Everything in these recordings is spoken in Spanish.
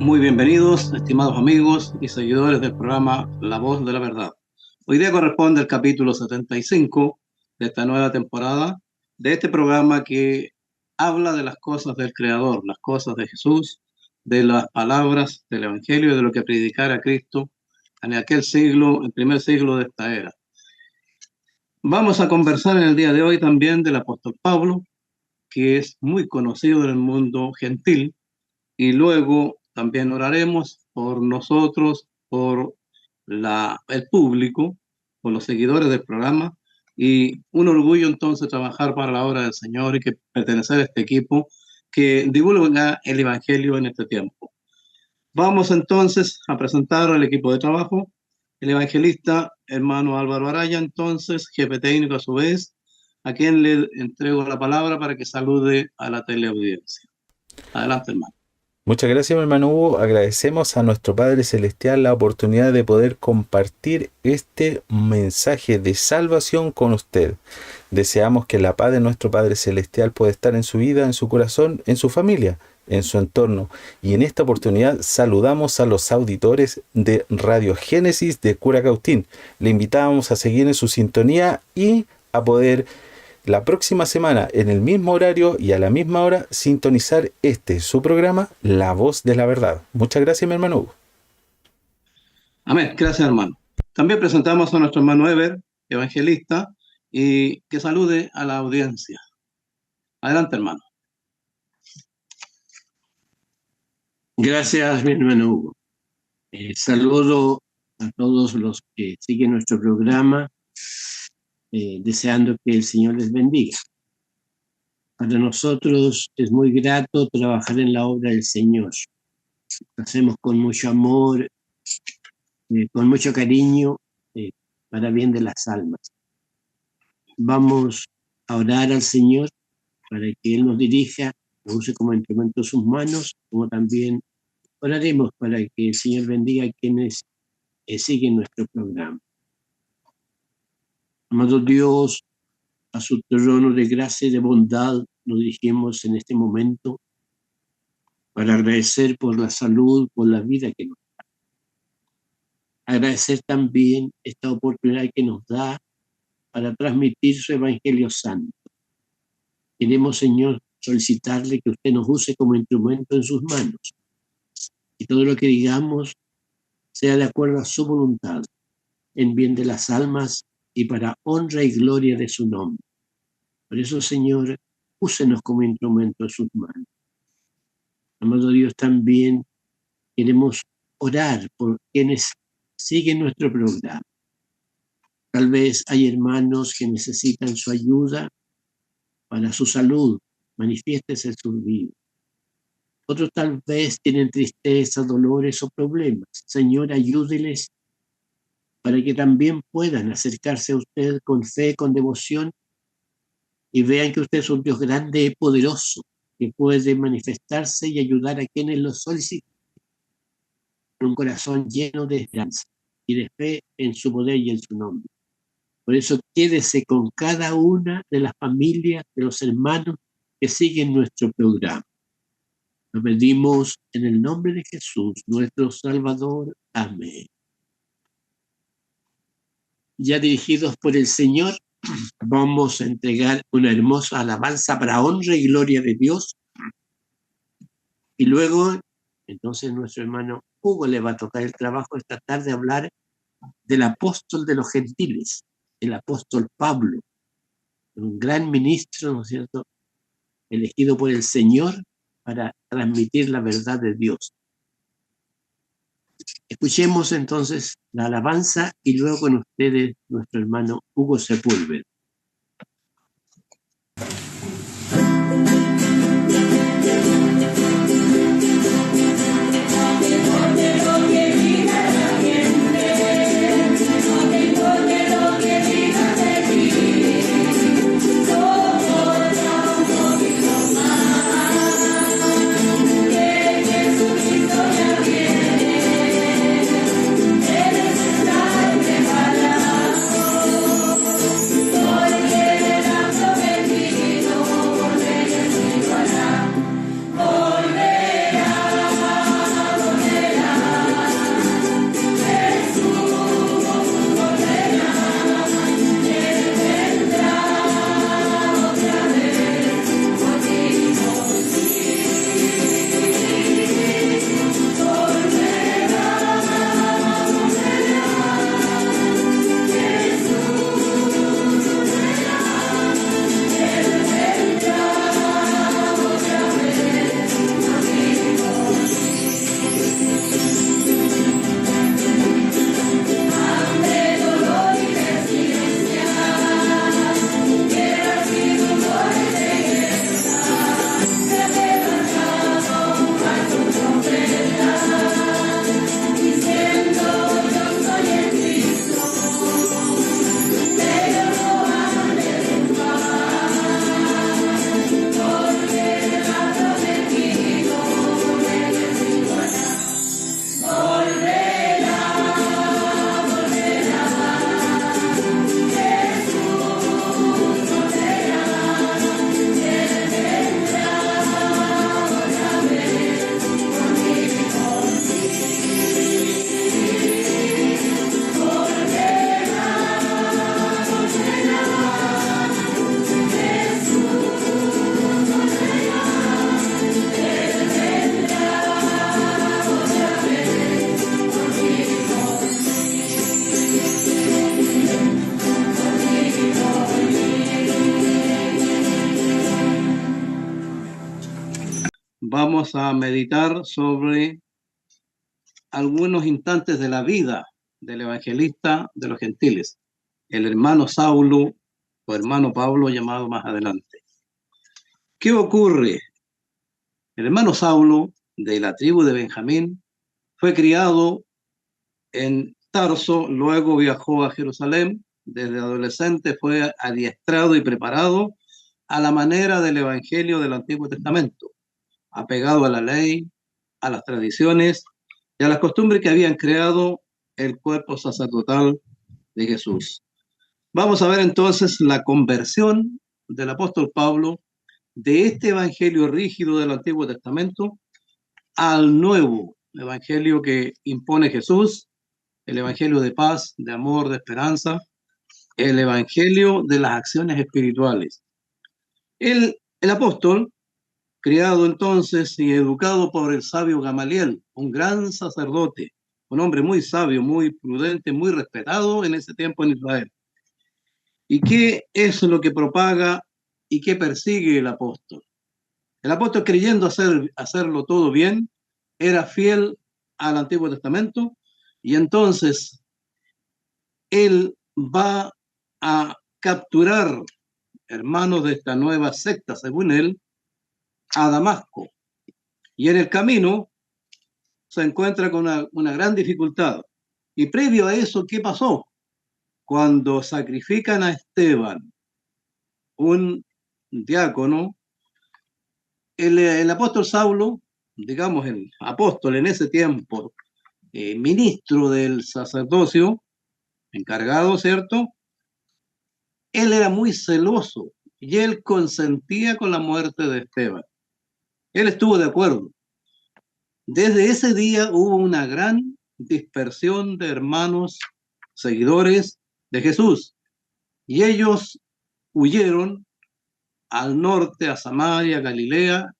Muy bienvenidos, estimados amigos y seguidores del programa La Voz de la Verdad. Hoy día corresponde el capítulo 75 de esta nueva temporada, de este programa que habla de las cosas del Creador, las cosas de Jesús, de las palabras del Evangelio y de lo que predicara Cristo en aquel siglo, el primer siglo de esta era. Vamos a conversar en el día de hoy también del apóstol Pablo, que es muy conocido en el mundo gentil, y luego también oraremos por nosotros, por el público, por los seguidores del programa, y un orgullo entonces trabajar para la obra del Señor y que pertenecer a este equipo que divulga el Evangelio en este tiempo. Vamos entonces a presentar al equipo de trabajo, el evangelista hermano Álvaro Araya, entonces, jefe técnico a su vez, a quien le entrego la palabra para que salude a la teleaudiencia. Adelante, hermano. Muchas gracias, mi hermano Hugo. Agradecemos a nuestro Padre Celestial la oportunidad de poder compartir este mensaje de salvación con usted. Deseamos que la paz de nuestro Padre Celestial pueda estar en su vida, en su corazón, en su familia, en su entorno. Y en esta oportunidad saludamos a los auditores de Radio Génesis de Curacautín. Le invitamos a seguir en su sintonía y a poder la próxima semana, en el mismo horario y a la misma hora, sintonizar su programa, La Voz de la Verdad. Muchas gracias, mi hermano Hugo. Amén. Gracias, hermano. También presentamos a nuestro hermano Ever, evangelista, y que salude a la audiencia. Adelante, hermano. Gracias, mi hermano Hugo. Saludo a todos los que siguen nuestro programa, deseando que el Señor les bendiga. Para nosotros es muy grato trabajar en la obra del Señor. Lo hacemos con mucho amor, con mucho cariño, para bien de las almas. Vamos a orar al Señor para que Él nos dirija, nos use como instrumento en sus manos, como también oraremos para que el Señor bendiga a quienes siguen nuestro programa. Amado Dios, a su trono de gracia y de bondad nos dirigimos en este momento para agradecer por la salud, por la vida que nos da. Agradecer también esta oportunidad que nos da para transmitir su Evangelio Santo. Queremos, Señor, solicitarle que usted nos use como instrumento en sus manos y todo lo que digamos sea de acuerdo a su voluntad, en bien de las almas y para honra y gloria de su nombre. Por eso, Señor, úsenos como instrumento en sus manos. Amado Dios, también queremos orar por quienes siguen nuestro programa. Tal vez hay hermanos que necesitan su ayuda para su salud, manifiéstese en sus vidas. Otros tal vez tienen tristeza, dolores o problemas. Señor, ayúdeles para que también puedan acercarse a usted con fe, con devoción, y vean que usted es un Dios grande y poderoso, que puede manifestarse y ayudar a quienes lo solicitan, con un corazón lleno de esperanza y de fe en su poder y en su nombre. Por eso quédese con cada una de las familias, de los hermanos que siguen nuestro programa. Lo pedimos en el nombre de Jesús, nuestro Salvador. Amén. Ya dirigidos por el Señor, vamos a entregar una hermosa alabanza para honra y gloria de Dios. Y luego, entonces, nuestro hermano Hugo le va a tocar el trabajo esta tarde hablar del apóstol de los gentiles, el apóstol Pablo, un gran ministro, ¿no es cierto?, elegido por el Señor para transmitir la verdad de Dios. Escuchemos entonces la alabanza y luego con ustedes nuestro hermano Hugo Sepúlveda. Oh, vamos a meditar sobre algunos instantes de la vida del evangelista de los gentiles, el hermano Saulo o hermano Pablo llamado más adelante. ¿Qué ocurre? El hermano Saulo, de la tribu de Benjamín, fue criado en Tarso, luego viajó a Jerusalén. Desde adolescente fue adiestrado y preparado a la manera del Evangelio del Antiguo Testamento, apegado a la ley, a las tradiciones y a las costumbres que habían creado el cuerpo sacerdotal de Jesús. Vamos a ver entonces la conversión del apóstol Pablo de este evangelio rígido del Antiguo Testamento al nuevo evangelio que impone Jesús, el evangelio de paz, de amor, de esperanza, el evangelio de las acciones espirituales. El apóstol, criado entonces y educado por el sabio Gamaliel, un gran sacerdote, un hombre muy sabio, muy prudente, muy respetado en ese tiempo en Israel. ¿Y qué es lo que propaga y qué persigue el apóstol? El apóstol, creyendo hacerlo todo bien, era fiel al Antiguo Testamento y entonces él va a capturar hermanos de esta nueva secta, según él, a Damasco. Y en el camino se encuentra con una gran dificultad. Y previo a eso, ¿qué pasó? Cuando sacrifican a Esteban, un diácono, el apóstol Saulo, digamos el apóstol en ese tiempo, ministro del sacerdocio, encargado, ¿cierto? Él era muy celoso y él consentía con la muerte de Esteban. Él estuvo de acuerdo. Desde ese día hubo una gran dispersión de hermanos seguidores de Jesús y ellos huyeron al norte, a Samaria, Galilea,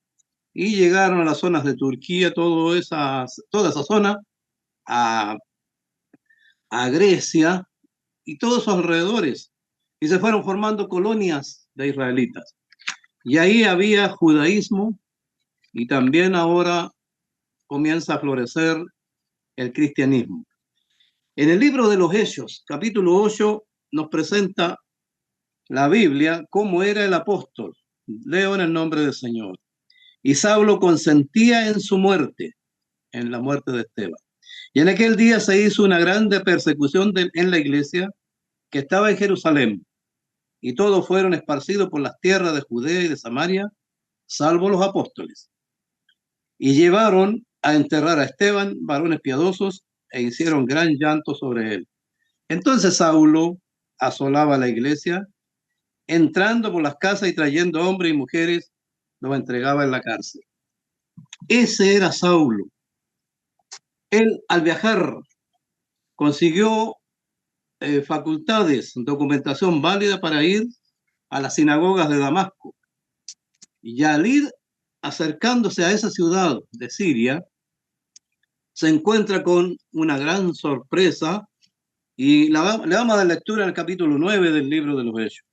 y llegaron a las zonas de Turquía, toda esa zona, a Grecia y todos sus alrededores, y se fueron formando colonias de israelitas. Y ahí había judaísmo y también ahora comienza a florecer el cristianismo. En el libro de los Hechos, capítulo 8, nos presenta la Biblia cómo era el apóstol. Leo en el nombre del Señor. Y Saulo consentía en su muerte, en la muerte de Esteban. Y en aquel día se hizo una grande persecución en la iglesia que estaba en Jerusalén. Y todos fueron esparcidos por las tierras de Judea y de Samaria, salvo los apóstoles. Y llevaron a enterrar a Esteban, varones piadosos, e hicieron gran llanto sobre él. Entonces Saulo asolaba la iglesia, entrando por las casas y trayendo hombres y mujeres, los entregaba en la cárcel. Ese era Saulo. Él, al viajar, consiguió facultades, documentación válida para ir a las sinagogas de Damasco. Y al ir acercándose a esa ciudad de Siria, se encuentra con una gran sorpresa y le vamos a dar lectura al capítulo 9 del libro de los Hechos.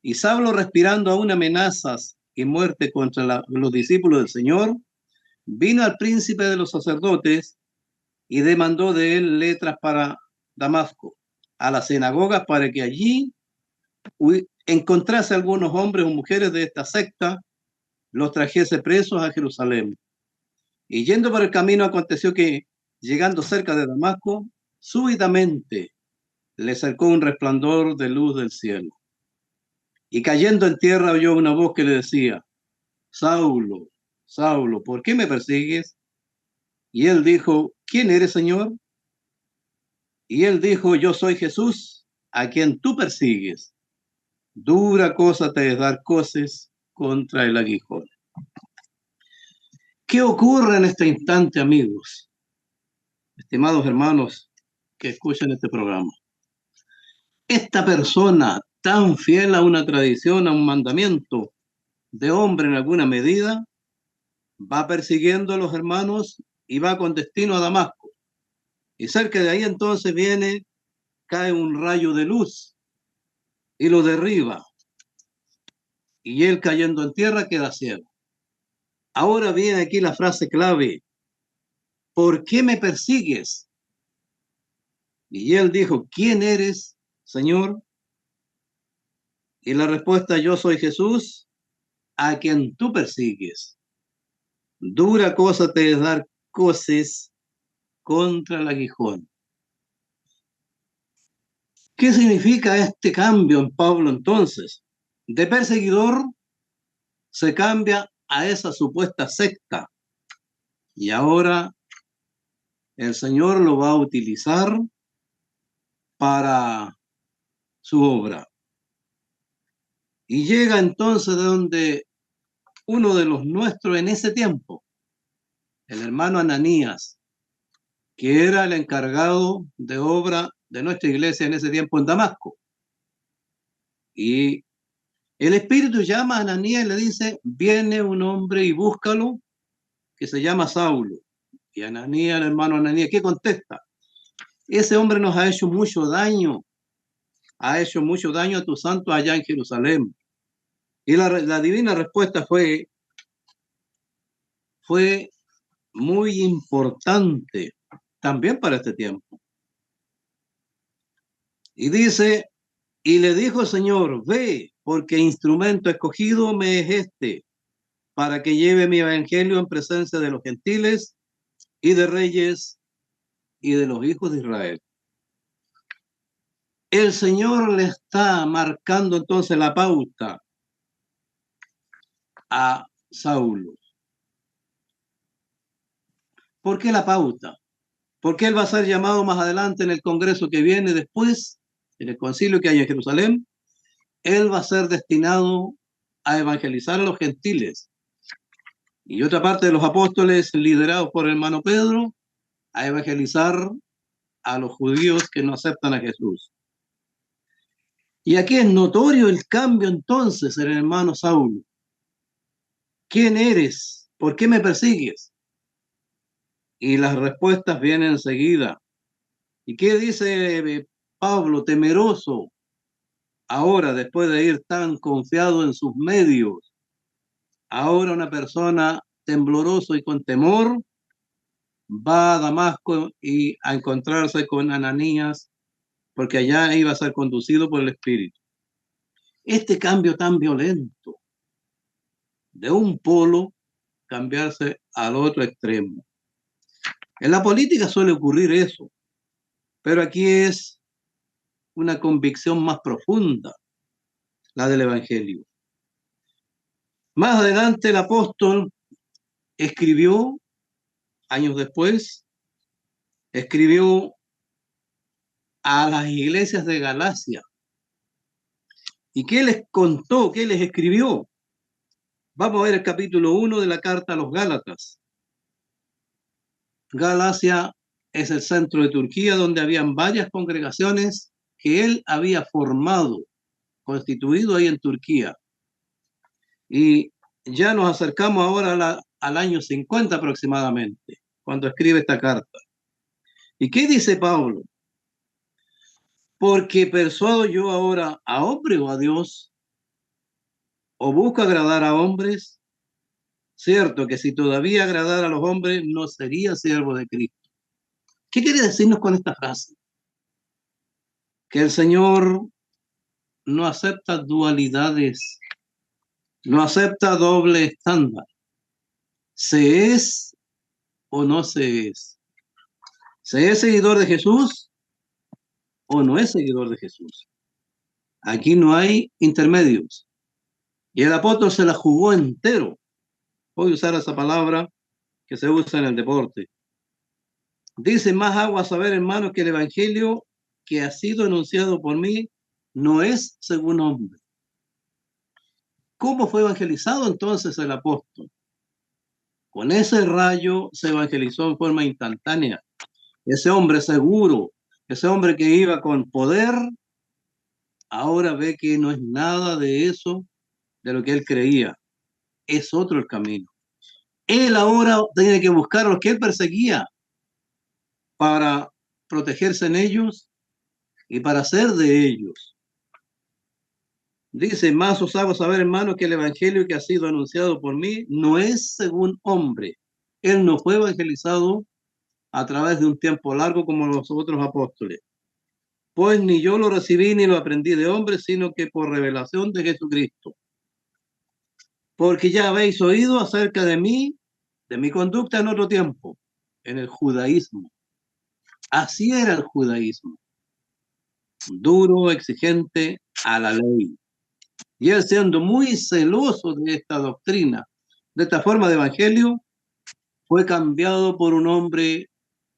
Y Saulo, respirando aún amenazas y muerte contra los discípulos del Señor, vino al príncipe de los sacerdotes y demandó de él letras para Damasco, a las sinagogas, para que allí encontrase algunos hombres o mujeres de esta secta, los trajese presos a Jerusalén. Y yendo por el camino, aconteció que, llegando cerca de Damasco, súbitamente le cercó un resplandor de luz del cielo. Y cayendo en tierra oyó una voz que le decía: Saulo, Saulo, ¿por qué me persigues? Y él dijo: ¿Quién eres, Señor? Y él dijo: Yo soy Jesús, a quien tú persigues. Dura cosa te es dar coces contra el aguijón. ¿Qué ocurre en este instante, amigos? Estimados hermanos que escuchan este programa. Esta persona tan fiel a una tradición, a un mandamiento de hombre en alguna medida, va persiguiendo a los hermanos y va con destino a Damasco. Y cerca de ahí entonces cae un rayo de luz y lo derriba. Y él, cayendo en tierra, queda ciego. Ahora viene aquí la frase clave. ¿Por qué me persigues? Y él dijo, ¿quién eres, Señor? Y la respuesta, yo soy Jesús, a quien tú persigues. Dura cosa te es dar coces contra el aguijón. ¿Qué significa este cambio en Pablo entonces? De perseguidor se cambia a esa supuesta secta y ahora el Señor lo va a utilizar para su obra. Y llega entonces de donde uno de los nuestros en ese tiempo, el hermano Ananías, que era el encargado de obra de nuestra iglesia en ese tiempo en Damasco. Y el Espíritu llama a Ananías y le dice, viene un hombre y búscalo, que se llama Saulo. Y Ananías, el hermano Ananías, ¿qué contesta? Ese hombre nos ha hecho mucho daño a tus santos allá en Jerusalén. Y la divina respuesta fue muy importante también para este tiempo. Y dice, y le dijo el Señor, ve, porque instrumento escogido me es este, para que lleve mi evangelio en presencia de los gentiles y de reyes y de los hijos de Israel. El Señor le está marcando entonces la pauta a Saulo. ¿Por qué la pauta? Porque él va a ser llamado más adelante en el congreso que viene después, en el concilio que hay en Jerusalén. Él va a ser destinado a evangelizar a los gentiles. Y otra parte de los apóstoles, liderados por el hermano Pedro, a evangelizar a los judíos que no aceptan a Jesús. Y aquí es notorio el cambio entonces en el hermano Saulo. ¿Quién eres? ¿Por qué me persigues? Y las respuestas vienen enseguida. ¿Y qué dice Pablo, temeroso, ahora después de ir tan confiado en sus medios? Ahora una persona tembloroso y con temor va a Damasco y a encontrarse con Ananías, porque allá iba a ser conducido por el Espíritu. Este cambio tan violento, de un polo, cambiarse al otro extremo. En la política suele ocurrir eso, pero aquí es una convicción más profunda, la del Evangelio. Más adelante el apóstol escribió, años después, escribió a las iglesias de Galacia. ¿Y qué les contó? ¿Qué les escribió? Vamos a ver el capítulo 1 de la carta a los Gálatas. Galacia es el centro de Turquía donde habían varias congregaciones que él había formado, constituido ahí en Turquía. Y ya nos acercamos ahora al año 50 aproximadamente, cuando escribe esta carta. ¿Y qué dice Pablo? Porque persuado yo ahora a hombre o a Dios, o busco agradar a hombres. Cierto que si todavía agradara a los hombres, no sería siervo de Cristo. ¿Qué quiere decirnos con esta frase? Que el Señor no acepta dualidades, no acepta doble estándar. ¿Se es o no se es? ¿Se es seguidor de Jesús o no es seguidor de Jesús? Aquí no hay intermedios. Y el apóstol se la jugó entero. Voy a usar esa palabra que se usa en el deporte. Dice, más agua saber, hermanos, que el evangelio que ha sido anunciado por mí no es según hombre. ¿Cómo fue evangelizado entonces el apóstol? Con ese rayo se evangelizó en forma instantánea. Ese hombre seguro, ese hombre que iba con poder, ahora ve que no es nada de eso, de lo que él creía. Es otro el camino. Él ahora tiene que buscar a los que él perseguía para protegerse en ellos y para ser de ellos. Dice, más os hago saber, hermano, que el evangelio que ha sido anunciado por mí no es según hombre. Él no fue evangelizado a través de un tiempo largo como los otros apóstoles. Pues ni yo lo recibí ni lo aprendí de hombre, sino que por revelación de Jesucristo. Porque ya habéis oído acerca de mí, de mi conducta en otro tiempo, en el judaísmo. Así era el judaísmo, duro, exigente a la ley. Y él, siendo muy celoso de esta doctrina, de esta forma de evangelio, fue cambiado por un hombre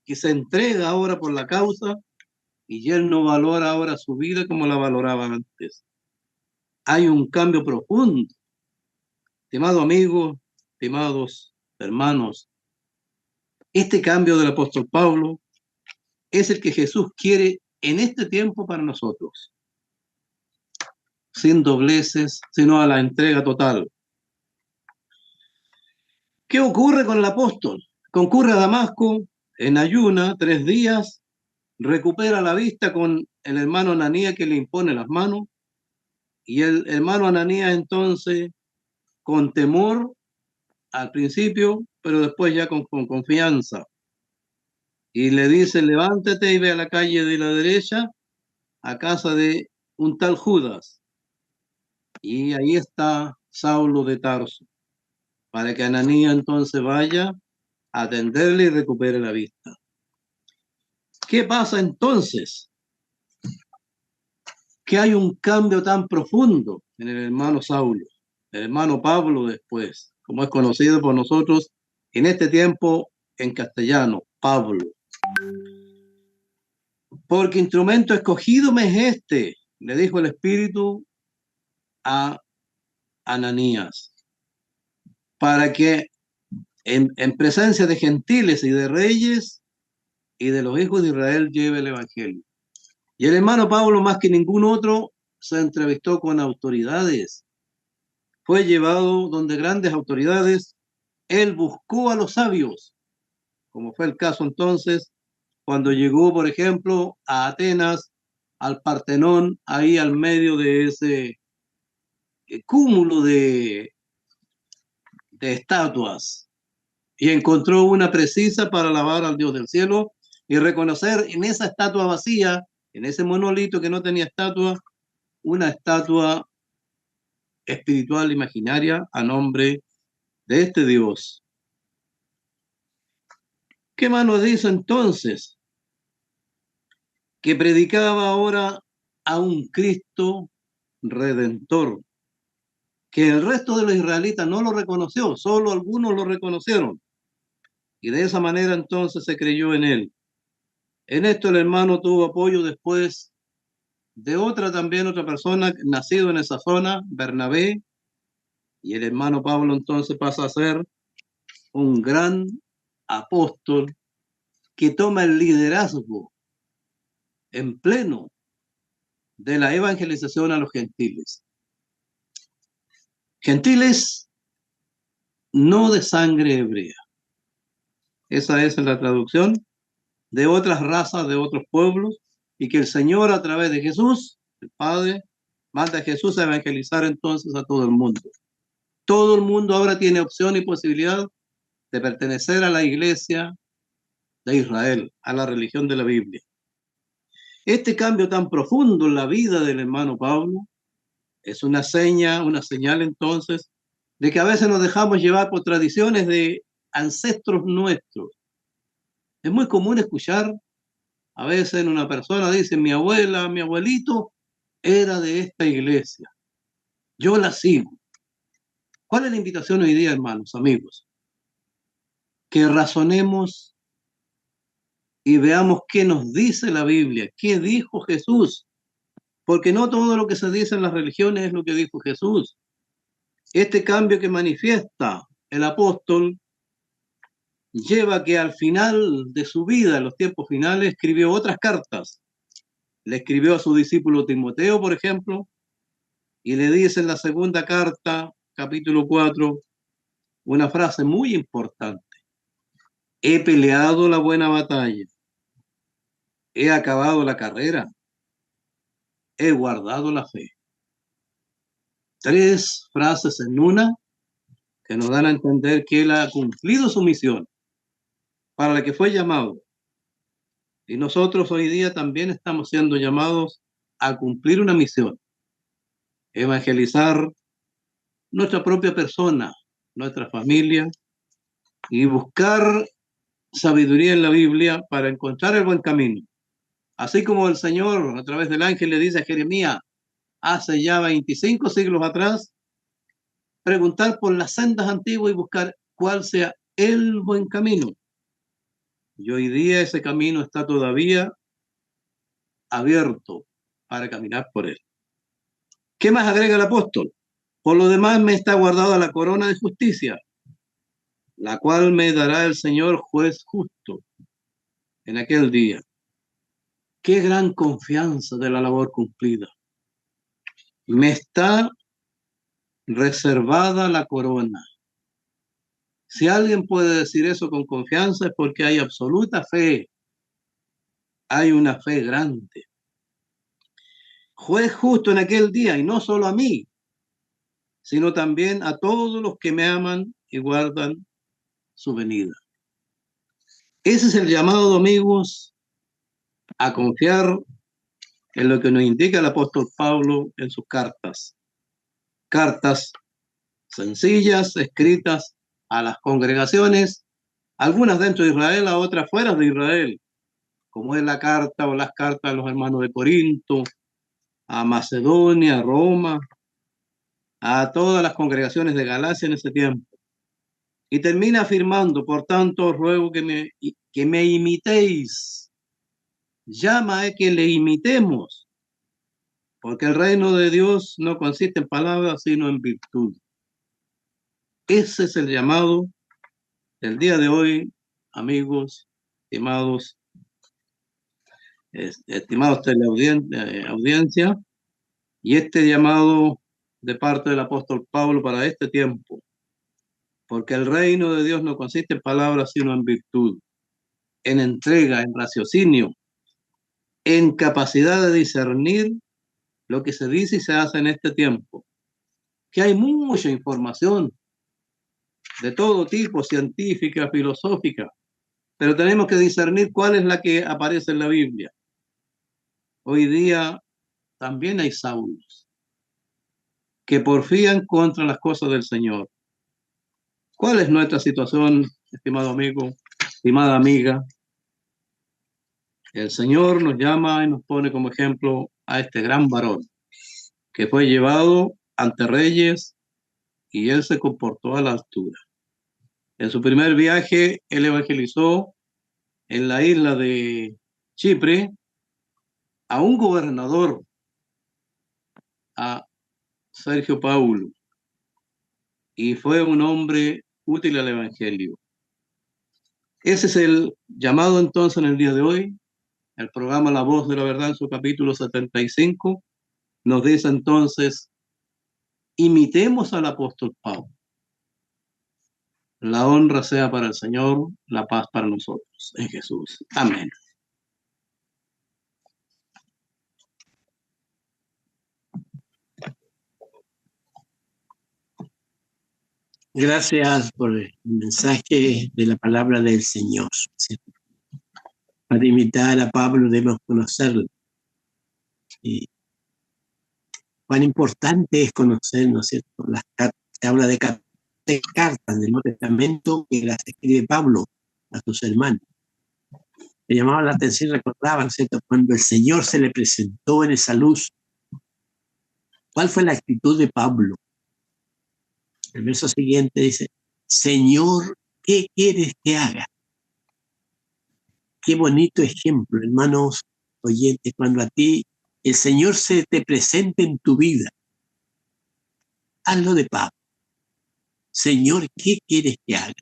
que se entrega ahora por la causa y él no valora ahora su vida como la valoraba antes. Hay un cambio profundo. Estimado amigo, estimados hermanos, este cambio del apóstol Pablo es el que Jesús quiere en este tiempo para nosotros, sin dobleces, sino a la entrega total. ¿Qué ocurre con el apóstol? Concurre a Damasco en ayuna 3 días, recupera la vista con el hermano Ananías que le impone las manos, y el hermano Ananías entonces, con temor al principio, pero después ya con confianza, y le dice, levántate y ve a la calle de la derecha, a casa de un tal Judas, y ahí está Saulo de Tarso, para que Ananías entonces vaya a atenderle y recupere la vista. ¿Qué pasa entonces? Que hay un cambio tan profundo en el hermano Saulo, el hermano Pablo después, como es conocido por nosotros en este tiempo en castellano, Pablo. Porque instrumento escogido me es este, le dijo el Espíritu a Ananías, para que en presencia de gentiles y de reyes y de los hijos de Israel lleve el Evangelio. Y el hermano Pablo, más que ningún otro, se entrevistó con autoridades, fue llevado donde grandes autoridades, él buscó a los sabios, como fue el caso entonces cuando llegó, por ejemplo, a Atenas, al Partenón, ahí al medio de ese cúmulo de estatuas, y encontró una precisa para alabar al Dios del cielo y reconocer en esa estatua vacía, en ese monolito que no tenía estatua, una estatua espiritual imaginaria a nombre de este Dios. ¿Qué más nos dice entonces? Que predicaba ahora a un Cristo redentor, que el resto de los israelitas no lo reconoció, solo algunos lo reconocieron. Y de esa manera entonces se creyó en él. En esto el hermano tuvo apoyo después de otra persona nacido en esa zona, Bernabé, y el hermano Pablo entonces pasa a ser un gran apóstol que toma el liderazgo en pleno de la evangelización a los gentiles. Gentiles no de sangre hebrea. Esa es la traducción, de otras razas, de otros pueblos, y que el Señor a través de Jesús, el Padre, manda a Jesús a evangelizar entonces a todo el mundo. Todo el mundo ahora tiene opción y posibilidad de pertenecer a la iglesia de Israel, a la religión de la Biblia. Este cambio tan profundo en la vida del hermano Pablo es una señal entonces de que a veces nos dejamos llevar por tradiciones de ancestros nuestros. Es muy común escuchar, a veces en una persona dice, mi abuela, mi abuelito era de esta iglesia, yo la sigo. ¿Cuál es la invitación hoy día, hermanos, amigos? Que razonemos y veamos qué nos dice la Biblia, qué dijo Jesús, porque no todo lo que se dice en las religiones es lo que dijo Jesús. Este cambio que manifiesta el apóstol lleva que al final de su vida, en los tiempos finales, escribió otras cartas. Le escribió a su discípulo Timoteo, por ejemplo, y le dice en la segunda carta, capítulo 4, una frase muy importante. He peleado la buena batalla, he acabado la carrera, he guardado la fe. 3 frases en una que nos dan a entender que él ha cumplido su misión para la que fue llamado. Y nosotros hoy día también estamos siendo llamados a cumplir una misión, evangelizar nuestra propia persona, nuestra familia, y buscar sabiduría en la Biblia para encontrar el buen camino. Así como el Señor a través del ángel le dice a Jeremías hace ya 25 siglos atrás, preguntar por las sendas antiguas y buscar cuál sea el buen camino. Y hoy día ese camino está todavía abierto para caminar por él. ¿Qué más agrega el apóstol? Por lo demás me está guardada la corona de justicia, la cual me dará el Señor juez justo en aquel día. Qué gran confianza de la labor cumplida. Me está reservada la corona. Si alguien puede decir eso con confianza es porque hay absoluta fe. Hay una fe grande. Juez justo en aquel día, y no solo a mí, sino también a todos los que me aman y guardan su venida. Ese es el llamado, amigos, a confiar en lo que nos indica el apóstol Pablo en sus cartas. Cartas sencillas, escritas a las congregaciones, algunas dentro de Israel, a otras fuera de Israel, como es la carta o las cartas a los hermanos de Corinto, a Macedonia, a Roma, a todas las congregaciones de Galacia en ese tiempo. Y termina afirmando, por tanto, os ruego que me imitéis. Llama a que le imitemos, porque el reino de Dios no consiste en palabras, sino en virtud. Ese es el llamado del día de hoy, amigos, estimados teleaudiencia, y este llamado de parte del apóstol Pablo para este tiempo, porque el reino de Dios no consiste en palabras, sino en virtud, en entrega, en raciocinio, en capacidad de discernir lo que se dice y se hace en este tiempo, que hay mucha información de todo tipo, científica, filosófica, pero tenemos que discernir cuál es la que aparece en la Biblia. Hoy día también hay saulos que porfían contra las cosas del Señor. ¿Cuál es nuestra situación, estimado amigo, estimada amiga? El Señor nos llama y nos pone como ejemplo a este gran varón que fue llevado ante reyes y él se comportó a la altura. En su primer viaje, él evangelizó en la isla de Chipre a un gobernador, a Sergio Paulo, y fue un hombre útil al evangelio. Ese es el llamado entonces en el día de hoy. El programa La Voz de la Verdad en su capítulo 75 nos dice entonces, imitemos al apóstol Pablo. La honra sea para el Señor, la paz para nosotros, en Jesús. Amén. Gracias por el mensaje de la palabra del Señor, ¿cierto? Para imitar a Pablo debemos conocerlo. Y cuán importante es conocer, ¿no es cierto? Las cartas, se habla de cartas del Nuevo Testamento que las escribe Pablo a sus hermanos. Me llamaba la atención, recordaba, ¿no es cierto? Cuando el Señor se le presentó en esa luz, ¿cuál fue la actitud de Pablo? El verso siguiente dice, Señor, ¿qué quieres que haga? Qué bonito ejemplo, hermanos oyentes, cuando a ti el Señor se te presente en tu vida. Hazlo de Pablo. Señor, ¿qué quieres que haga?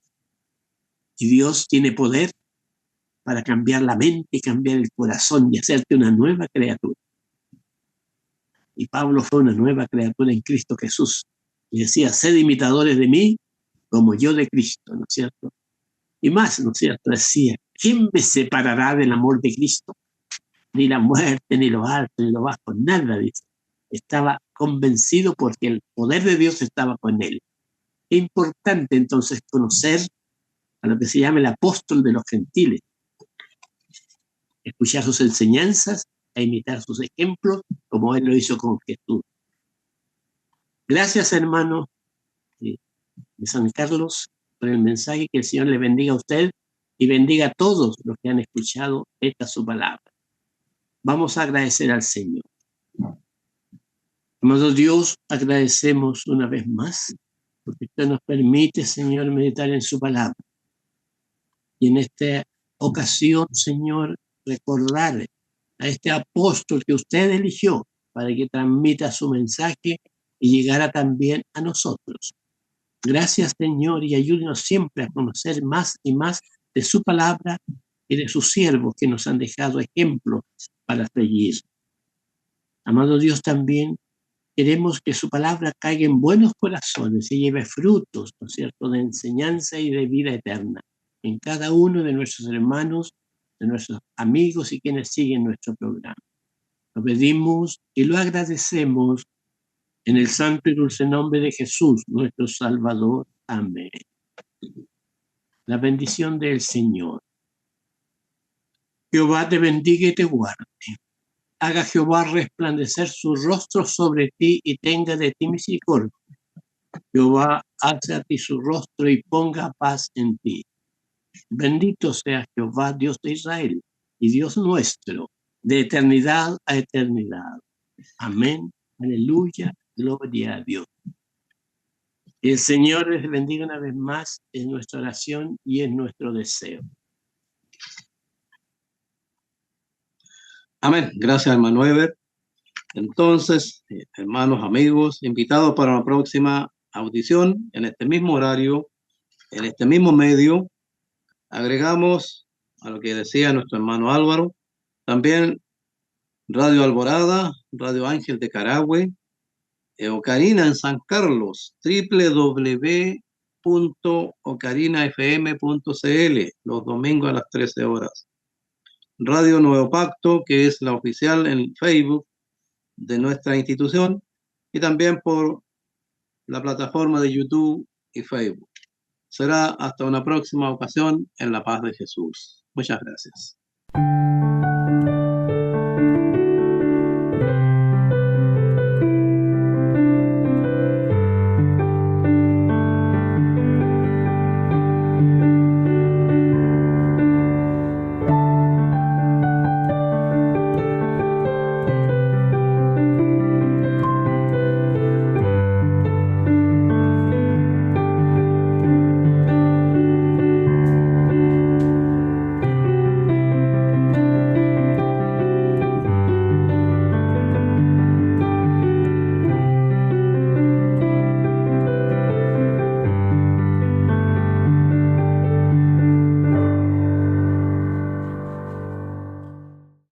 Y Dios tiene poder para cambiar la mente, cambiar el corazón y hacerte una nueva criatura. Y Pablo fue una nueva criatura en Cristo Jesús. Y decía, sed imitadores de mí como yo de Cristo, ¿no es cierto? Y más, ¿no es cierto? Decía, ¿quién me separará del amor de Cristo? Ni la muerte, ni lo alto, ni lo bajo, nada, dice. Estaba convencido porque el poder de Dios estaba con él. Es importante entonces conocer a lo que se llama el apóstol de los gentiles, escuchar sus enseñanzas e imitar sus ejemplos, como él lo hizo con Jesús. Gracias, hermano de San Carlos, por el mensaje. Que el Señor le bendiga a usted y bendiga a todos los que han escuchado esta su palabra. Vamos a agradecer al Señor. Amado Dios, agradecemos una vez más porque usted nos permite, Señor, meditar en su palabra. Y en esta ocasión, Señor, recordar a este apóstol que usted eligió para que transmita su mensaje y llegara también a nosotros. Gracias, Señor, y ayúdenos siempre a conocer más y más de su palabra y de sus siervos que nos han dejado ejemplos para seguir. Amado Dios, también queremos que su palabra caiga en buenos corazones y lleve frutos, ¿no es cierto?, de enseñanza y de vida eterna en cada uno de nuestros hermanos, de nuestros amigos y quienes siguen nuestro programa. Lo pedimos y lo agradecemos en el santo y dulce nombre de Jesús, nuestro Salvador. Amén. La bendición del Señor. Jehová te bendiga y te guarde. Haga Jehová resplandecer su rostro sobre ti y tenga de ti misericordia. Jehová alce a ti su rostro y ponga paz en ti. Bendito sea Jehová, Dios de Israel y Dios nuestro, de eternidad a eternidad. Amén. Aleluya. Gloria a Dios. El Señor les bendiga una vez más, en nuestra oración y en nuestro deseo. Amén. Gracias, hermano Eber. Entonces, hermanos, amigos, invitados para la próxima audición en este mismo horario, en este mismo medio. Agregamos a lo que decía nuestro hermano Álvaro, también Radio Alborada, Radio Ángel de Carahue, Ocarina en San Carlos, www.ocarinafm.cl, los domingos a las 13 horas. Radio Nuevo Pacto, que es la oficial en Facebook de nuestra institución, y también por la plataforma de YouTube y Facebook. Será hasta una próxima ocasión en la paz de Jesús. Muchas gracias.